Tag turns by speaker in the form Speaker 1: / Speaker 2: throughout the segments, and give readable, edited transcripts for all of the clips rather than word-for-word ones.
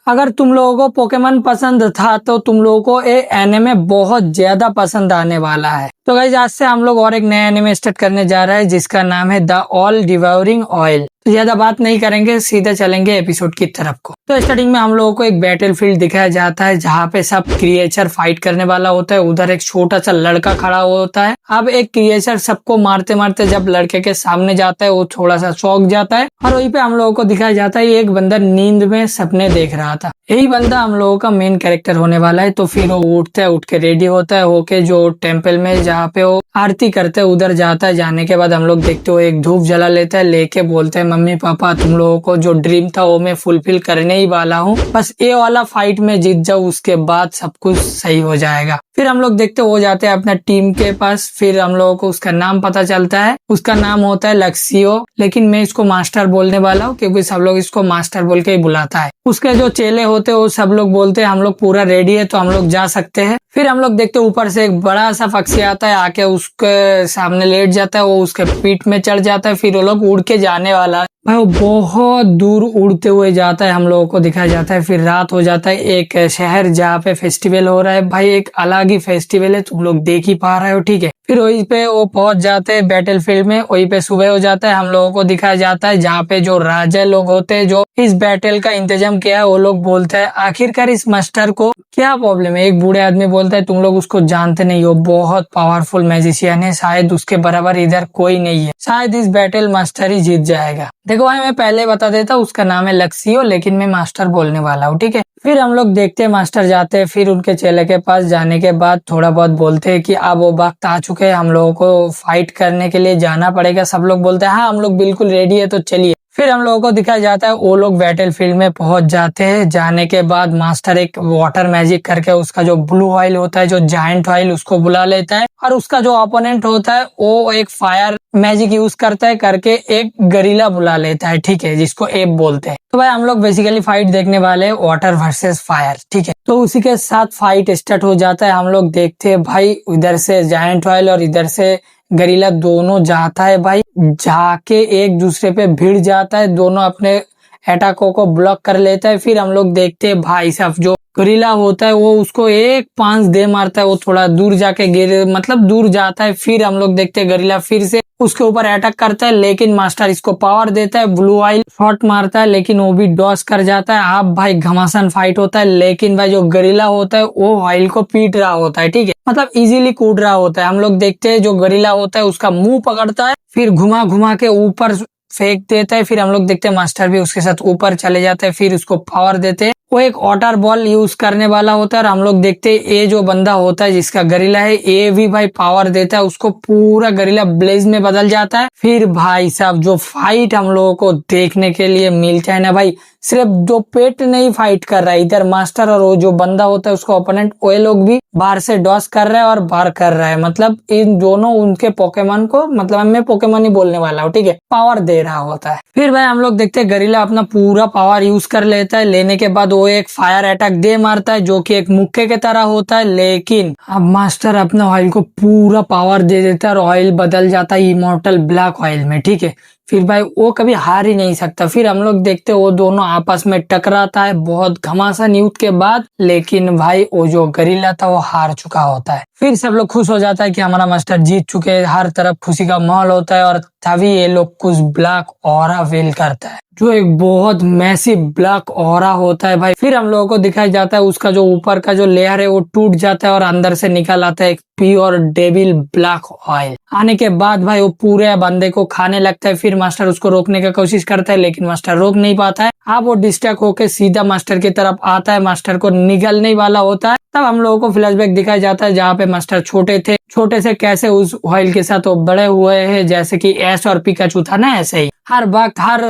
Speaker 1: अगर तुम लोगों को पोकेमॉन पसंद था तो तुम लोगों को ये एनिमे बहुत ज्यादा पसंद आने वाला है। तो गाइस आज से हम लोग और एक नया एनिमे स्टार्ट करने जा रहे हैं जिसका नाम है द ऑल डिवोरिंग ऑयल। तो ज्यादा बात नहीं करेंगे, सीधा चलेंगे एपिसोड की तरफ को। तो स्टार्टिंग में हम लोगों को एक बैटल फील्ड दिखाया जाता है जहाँ पे सब क्रिएचर फाइट करने वाला होता है। उधर एक छोटा सा लड़का खड़ा होता है। अब एक क्रिएचर सबको मारते मारते जब लड़के के सामने जाता है वो थोड़ा सा चौंक जाता है और वहीं पे हम लोगों को दिखाया जाता है एक बंदा नींद में सपने देख रहा था। यही बंदा हम लोगों का मेन कैरेक्टर होने वाला है। तो फिर वो उठता है, उठ के रेडी होता है, होके जो टेम्पल में जहाँ पे वो आरती करते हैं उधर जाता है। जाने के बाद हम लोग देखते हो एक धूप जला लेता है, लेके बोलते हैं मम्मी पापा तुम लोगों को जो ड्रीम था वो मैं फुलफिल करने ही वाला हूँ, बस ये वाला फाइट में जीत जाऊँ उसके बाद सब कुछ सही हो जाएगा। फिर हम लोग देखते हो जाते हैं अपना टीम के पास। फिर हम लोगों को उसका नाम पता चलता है, उसका नाम होता है लक्सियो, लेकिन मैं इसको मास्टर बोलने वाला हूँ क्योंकि सब लोग इसको मास्टर बोल के ही बुलाता है। उसके जो चेले होते हैं वो सब लोग बोलते हैं हम लोग पूरा रेडी है तो हम लोग जा सकते हैं। फिर हम लोग देखते हैं ऊपर से एक बड़ा सा पक्षी आता है, आके उसके सामने लेट जाता है, वो उसके पीठ में चढ़ जाता है। फिर वो लोग उड़ के जाने वाला है भाई, वो बहुत दूर उड़ते हुए जाता है, हम लोगों को दिखाया जाता है। फिर रात हो जाता है, एक शहर जहाँ पे फेस्टिवल हो रहा है भाई, एक अलग ही फेस्टिवल है, तुम लोग देख ही पा रहे हो ठीक है। फिर वहीं पे वो पहुंच जाते हैं बैटल फील्ड में। वहीं पे सुबह हो जाता है, हम लोगों को दिखाया जाता है जहाँ पे जो राजा लोग होते हैं जो इस बैटल का इंतजाम किया है वो लोग बोलते हैं आखिरकार इस मास्टर को क्या प्रॉब्लम है। एक बूढ़े आदमी बोलता है तुम लोग उसको जानते नहीं हो, बहुत पावरफुल मैजिशियन है, शायद उसके बराबर इधर कोई नहीं है, शायद इस बैटल मास्टर ही जीत जाएगा। देखो भाई मैं पहले बता देता हूँ उसका नाम है लक्सियो, लेकिन मैं मास्टर बोलने वाला हूँ ठीक है। फिर हम लोग देखते हैं मास्टर जाते हैं, फिर उनके चेले के पास जाने के बाद थोड़ा बहुत बोलते हैं कि अब वो वक्त आ चुके हैं, हम लोगों को फाइट करने के लिए जाना पड़ेगा। सब लोग बोलते हैं हाँ हम लोग बिल्कुल रेडी है तो चलिए। फिर हम लोगों को दिखाया जाता है वो लोग बैटल फील्ड में पहुंच जाते हैं। जाने के बाद मास्टर एक वाटर मैजिक करके उसका जो ब्लू ऑयल होता है, जो जायंट ऑयल, उसको बुला लेता है और उसका जो ओपोनेंट होता है वो एक फायर मैजिक यूज करता है करके एक गरीला बुला लेता है ठीक है, जिसको एप बोलते हैं। तो भाई हम लोग बेसिकली फाइट देखने वाले हैं वाटर वर्सेस फायर ठीक है। तो उसी के साथ फाइट स्टार्ट हो जाता है। हम लोग देखते हैं भाई इधर से जायंट ऑयल और इधर से गरीला दोनों जाता है भाई, जाके एक दूसरे पे भिड़ जाता है, दोनों अपने अटैकों को ब्लॉक कर लेता है। फिर हम लोग देखते हैं भाई साहब जो गरीला होता है वो उसको एक पांच दे मारता है, वो थोड़ा दूर जाके गिर मतलब दूर जाता है। फिर हम लोग देखते हैं गरीला फिर से उसके ऊपर अटैक करता है, लेकिन मास्टर इसको पावर देता है, ब्लू ऑयल शॉट मारता है लेकिन वो भी डॉस कर जाता है। अब भाई घमासान फाइट होता है, लेकिन भाई जो गरीला होता है वो ऑयल को पीट रहा होता है ठीक है, मतलब इजीली कूद रहा होता है। हम लोग देखते हैं जो गरीला होता है उसका मुंह पकड़ता है, फिर घुमा घुमा के ऊपर फेंक देता है। फिर हम लोग देखते हैं मास्टर भी उसके साथ ऊपर चले जाते हैं, फिर उसको पावर देते हैं। वो एक वाटर बॉल यूज करने वाला होता है और हम लोग देखते हैं ये जो बंदा होता है जिसका गरीला है ये भी भाई पावर देता है, उसको पूरा गरीला ब्लेज में बदल जाता है। फिर भाई साहब जो फाइट हम लोगों को देखने के लिए मिलता है ना भाई, सिर्फ जो पेट नहीं फाइट कर रहा है, इधर मास्टर और वो जो बंदा होता है उसका ओपोनेंट वो लोग भी बाहर से डॉस कर रहा है और बाहर कर रहा है, मतलब इन दोनों उनके पोकेमॉन को, मतलब मैं पोकेमॉन ही बोलने वाला हूँ ठीक है, पावर दे रहा होता है। फिर भाई हम लोग देखते हैं गरीला अपना पूरा पावर यूज कर लेता है, लेने के बाद वो एक फायर अटैक दे मारता है जो कि एक मुक्के के तरह होता है, लेकिन अब मास्टर अपने ऑयल को पूरा पावर दे देता है और ऑयल बदल जाता है इमॉर्टल ब्लैक ऑयल में ठीक है। फिर भाई वो कभी हार ही नहीं सकता। फिर हम लोग देखते वो दोनों आपस में टकराता है बहुत घमासान युद्ध के बाद, लेकिन भाई वो जो गरीला था वो हार चुका होता है। फिर सब लोग खुश हो जाता है कि हमारा मास्टर जीत चुके हैं, हर तरफ खुशी का माहौल होता है और तभी ये लोग कुछ ब्लैक ऑरा वेल करता है जो एक बहुत मैसिव ब्लैक ऑरा होता है भाई। फिर हम लोगों को दिखाया जाता है उसका जो ऊपर का जो लेयर है वो टूट जाता है और अंदर से निकल आता है एक प्योर डेविल ब्लैक ऑयल। आने के बाद भाई वो पूरे बंदे को खाने लगता है। फिर मास्टर उसको रोकने का कोशिश करता है लेकिन मास्टर रोक नहीं पाता है। अब वो डिस्ट्रैक्ट होकर सीधा मास्टर की तरफ आता है, मास्टर को निगलने वाला होता है। तब हम लोगों को फ्लैशबैक दिखाया जाता है जहाँ पे मास्टर छोटे थे, छोटे से कैसे उस ऑयल के साथ वो बड़े हुए हैं, जैसे कि ऐश और पिकाचू था ना, ऐसे ही हर वक्त हर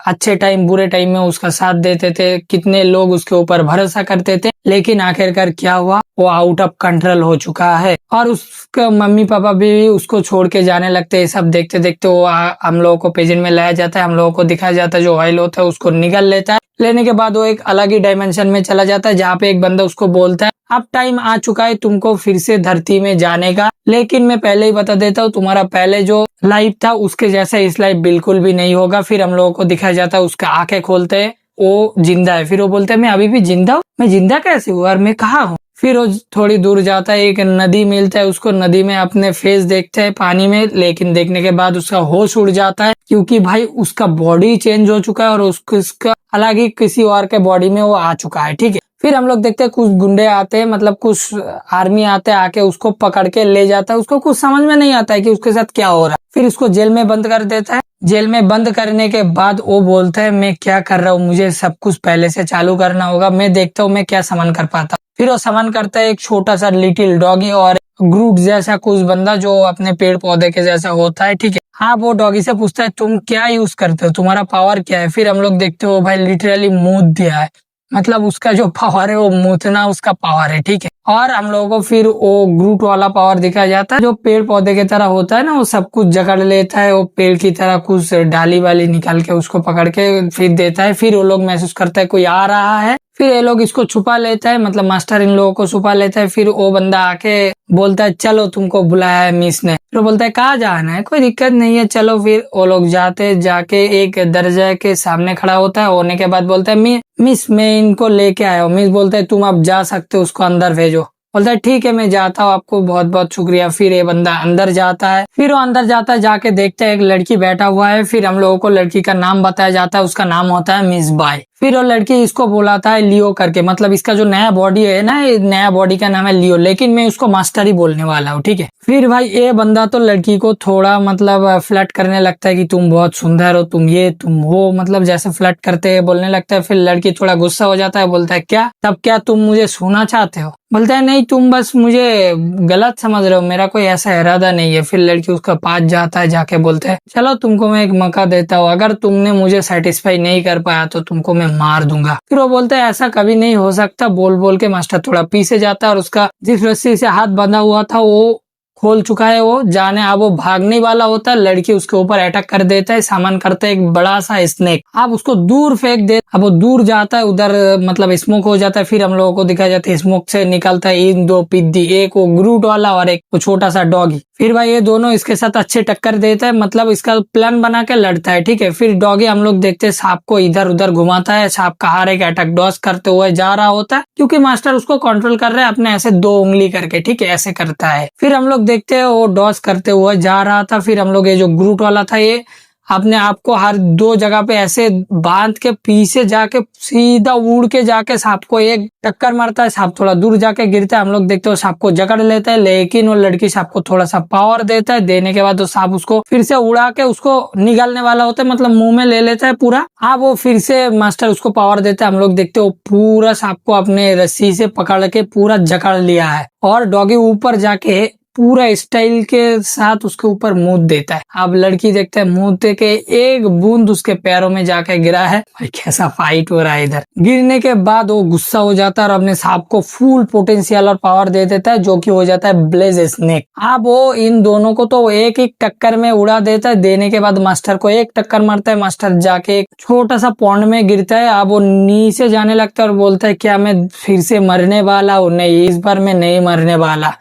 Speaker 1: अच्छे टाइम बुरे टाइम में उसका साथ देते थे, कितने लोग उसके ऊपर भरोसा करते थे, लेकिन आखिरकार क्या हुआ, वो आउट ऑफ कंट्रोल हो चुका है और उसका मम्मी पापा भी उसको छोड़ के जाने लगते हैं। सब देखते देखते वो हम लोगों को पेजेंट में लाया जाता है, हम लोगों को दिखाया जाता है जो ऑयल होता है उसको निगल लेता है। लेने के बाद वो एक अलग ही डायमेंशन में चला जाता है जहाँ पे एक बंदा उसको बोलता है अब टाइम आ चुका है तुमको फिर से धरती में जाने का, लेकिन मैं पहले ही बता देता हूँ तुम्हारा पहले जो लाइफ था उसके जैसा इस लाइफ बिल्कुल भी नहीं होगा। फिर हम लोगों को दिखाया जाता है उसका आंखें खोलते हैं वो जिंदा है। फिर वो बोलता है मैं अभी भी जिंदा हूँ, मैं जिंदा कैसे हूँ और मैं कहाँ हूँ। फिर वो थोड़ी दूर जाता है, एक नदी मिलता है उसको, नदी में अपने फेस देखता है पानी में, लेकिन देखने के बाद उसका होश उड़ जाता है क्योंकि भाई उसका बॉडी चेंज हो चुका है और उसका अलग ही किसी और के बॉडी में वो आ चुका है, ठीक है। फिर हम लोग देखते हैं कुछ गुंडे आते हैं, मतलब कुछ आर्मी आते हैं, आके उसको पकड़ के ले जाता है। उसको कुछ समझ में नहीं आता है कि उसके साथ क्या हो रहा है। फिर उसको जेल में बंद कर देता है। जेल में बंद करने के बाद वो बोलता है मैं क्या कर रहा हूँ, मुझे सब कुछ पहले से चालू करना होगा, मैं देखता हूँ मैं क्या समन कर पाता। फिर वो समन करता है एक छोटा सा लिटिल डॉगी और ग्रूट जैसा कुछ बंदा जो अपने पेड़ पौधे के जैसा होता है, ठीक है। हाँ, वो डॉगी से पूछता है तुम क्या यूज करते हो, तुम्हारा पावर क्या है। फिर हम लोग देखते हो भाई लिटरली मूत दिया है, मतलब उसका जो पावर है वो मूतना उसका पावर है, ठीक है। और हम लोगों को फिर वो ग्रूट वाला पावर दिखाया जाता है जो पेड़ पौधे की तरह होता है ना, वो सब कुछ जकड़ लेता है, वो पेड़ की तरह कुछ डाली वाली निकाल के उसको पकड़ के फिर देता है। फिर वो लोग महसूस करता है कोई आ रहा है, फिर ये लोग इसको छुपा लेता है, मतलब मास्टर इन लोगों को छुपा लेता है। फिर वो बंदा आके बोलता है चलो तुमको बुलाया है मिस ने। फिर बोलता है कहाँ जाना है, कोई दिक्कत नहीं है चलो। फिर वो लोग जाके एक दरजा के सामने खड़ा होता है, होने के बाद बोलता है मिस मैं इनको लेके आया हूँ। मिस बोलता है तुम अब जा सकते हो, उसको अंदर भेजो। बोलता है ठीक है मैं जाता हूँ, आपको बहुत बहुत शुक्रिया। फिर ये बंदा अंदर जाता है। फिर वो अंदर जाता है, जाके देखता है एक लड़की बैठा हुआ है। फिर हम लोगों को लड़की का नाम बताया जाता है, उसका नाम होता है मिस बाय। फिर वो लड़की इसको बुलाता है लियो करके, मतलब इसका जो नया बॉडी है ना, नया बॉडी का नाम है लियो, लेकिन मैं उसको मास्टर ही बोलने वाला हूँ, ठीक है। फिर भाई ये बंदा तो लड़की को थोड़ा मतलब फ्लर्ट करने लगता है कि तुम बहुत सुंदर हो, तुम ये तुम हो, मतलब जैसे फ्लर्ट करते बोलने लगता है। फिर लड़की थोड़ा गुस्सा हो जाता है, बोलता है क्या तुम मुझे छूना चाहते हो। बोलता है नहीं तुम बस मुझे गलत समझ रहे हो, मेरा कोई ऐसा इरादा नहीं है। फिर लड़की उसका पास जाता है, जाके बोलता है चलो तुमको मैं एक मौका देता हूँ, अगर तुमने मुझे सेटिस्फाई नहीं कर पाया तो तुमको मैं मार दूंगा। फिर वो बोलता है ऐसा कभी नहीं हो सकता। बोल बोल के मास्टर थोड़ा पीछे जाता है और उसका जिस रस्सी से हाथ बंधा हुआ था वो खोल चुका है, वो जाने अब वो भागने वाला होता है। लड़की उसके ऊपर अटैक कर देता है, सामान करता है एक बड़ा सा स्नेक, अब उसको दूर फेंक दे। अब वो दूर जाता है, उधर मतलब स्मोक हो जाता है। फिर हम लोगों को दिखाया जाता है स्मोक से निकलता है इन दो पिद्दी, एक वो ग्रूट वाला और एक वो छोटा सा डॉगी। फिर भाई ये दोनों इसके साथ अच्छे टक्कर देता है, मतलब इसका प्लान बना के लड़ता है, ठीक है। फिर डॉगी हम लोग देखते हैं सांप को इधर उधर घुमाता है, सांप का हर एक अटैक डॉस करते हुए जा रहा होता है क्योंकि मास्टर उसको कंट्रोल कर रहा है अपने ऐसे 2 उंगली करके, ठीक है, ऐसे करता है। फिर हम लोग देखते हैं वो डॉस करते हुए जा रहा था। फिर हम लोग ये जो ग्रूट वाला था ये अपने आप को हर 2 जगह पे ऐसे बांध के पीछे जाके सीधा उड़ के जाके सांप को एक टक्कर मारता है, सांप थोड़ा दूर जाके गिरता है। हम लोग देखते हो सांप को जकड़ लेता है, लेकिन वो लड़की सांप को थोड़ा सा पावर देता है, देने के बाद वो सांप उसको फिर से उड़ा के उसको निगलने वाला होता है, मतलब मुंह में ले लेता है पूरा। हाँ, वो फिर से मास्टर उसको पावर देता है। हम लोग देखते हो पूरा सांप को अपने रस्सी से पकड़ के पूरा जकड़ लिया है और डॉगी ऊपर जाके पूरा स्टाइल के साथ उसके ऊपर मूत देता है। अब लड़की देखते है मूत दे के एक बूंद उसके पैरों में जाके गिरा है। भाई कैसा फाइट हो रहा है इधर। गिरने के बाद वो गुस्सा हो जाता है और अपने सांप को फुल पोटेंशियल और पावर दे देता है, जो कि हो जाता है ब्लेज स्नेक। अब वो इन दोनों को तो एक एक टक्कर में उड़ा देता है, देने के बाद मास्टर को एक टक्कर मारता है। मास्टर जाके एक छोटा सा पॉन्ड में गिरता है। अब वो नीचे जाने लगता है और बोलता है क्या मैं फिर से मरने वाला हूँ? नहीं, इस बार मैं नहीं मरने वाला।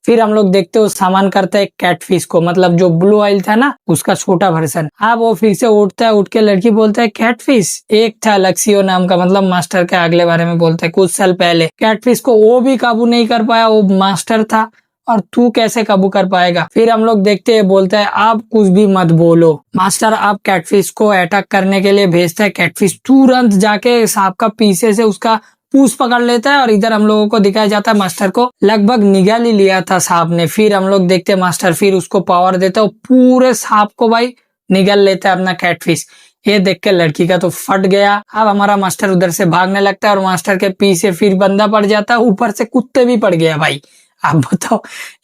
Speaker 1: फिर हम लोग देखते हो सामान करता है कैटफिश को, मतलब जो ब्लू ऑयल था ना उसका छोटा वर्जन। अब वो फिर से उठता है, उठ के लड़की बोलता है कैटफिश एक था लक्सियो नाम का, मतलब मास्टर के अगले बारे में बोलता है कुछ साल पहले। कैटफिश को वो भी काबू नहीं कर पाया, वो मास्टर था, और तू कैसे काबू कर पाएगा? फिर हम लोग देखते हैं, बोलता है आप कुछ भी मत बोलो। मास्टर आप कैटफिश को अटैक करने के लिए भेजता है। कैटफिश तुरंत जाके सांप का पीछे से उसका पूंछ पकड़ लेता है और इधर हम लोगों को दिखाया जाता है मास्टर को लगभग निगल ही लिया था सांप ने। फिर हम लोग देखते हैं मास्टर फिर उसको पावर देता है, पूरे सांप को भाई निगल लेता है अपना कैटफिश। ये देख के लड़की का तो फट गया। अब हमारा मास्टर उधर से भागने लगता है और मास्टर के पीछे फिर बंदा पड़ जाता है, ऊपर से कुत्ते भी पड़ गया। भाई आप बताओ,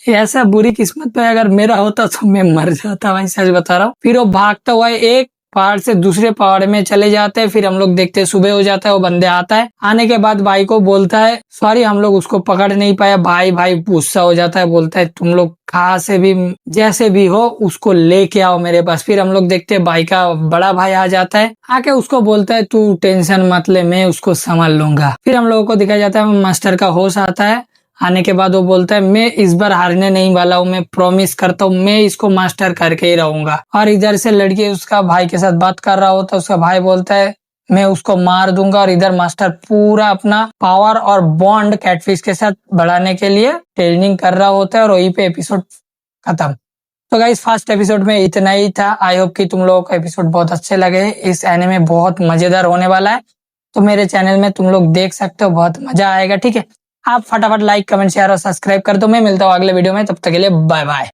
Speaker 1: ऐसा बुरी किस्मत पे अगर मेरा होता तो मैं मर जाता भाई, सच बता रहा हूँ। फिर वो भागता हुआ एक पहाड़ से दूसरे पहाड़ में चले जाते हैं। फिर हम लोग देखते हैं सुबह हो जाता है, वो बंदे आता है। आने के बाद भाई को बोलता है सॉरी हम लोग उसको पकड़ नहीं पाया। भाई गुस्सा हो जाता है, बोलता है तुम लोग कहाँ से भी जैसे भी हो उसको लेके आओ मेरे पास। फिर हम लोग देखते हैं भाई का बड़ा भाई आ जाता है, आके उसको बोलता है तू टेंशन मत ले, मैं उसको संभाल लूंगा। फिर हम लोगों को दिखाया जाता है मास्टर का होश आता है। आने के बाद वो बोलता है मैं इस बार हारने नहीं वाला हूँ, मैं प्रॉमिस करता हूँ मैं इसको मास्टर करके ही रहूंगा। और इधर से लड़की उसका भाई के साथ बात कर रहा होता है। उसका भाई बोलता है मैं उसको मार दूंगा और इधर मास्टर पूरा अपना पावर और बॉन्ड कैटफिश के साथ बढ़ाने के लिए ट्रेनिंग कर रहा होता है और वहीं पे एपिसोड खत्म। तो गाइस फर्स्ट एपिसोड में इतना ही था। आई होप कि तुम लोगों को एपिसोड बहुत अच्छे लगे। इस एनीमे बहुत मजेदार होने वाला है, तो मेरे चैनल में तुम लोग देख सकते हो, बहुत मजा आएगा। ठीक है, आप फटाफट लाइक कमेंट शेयर और सब्सक्राइब कर दो। मैं मिलता हूँ अगले वीडियो में, तब तक के लिए बाय बाय।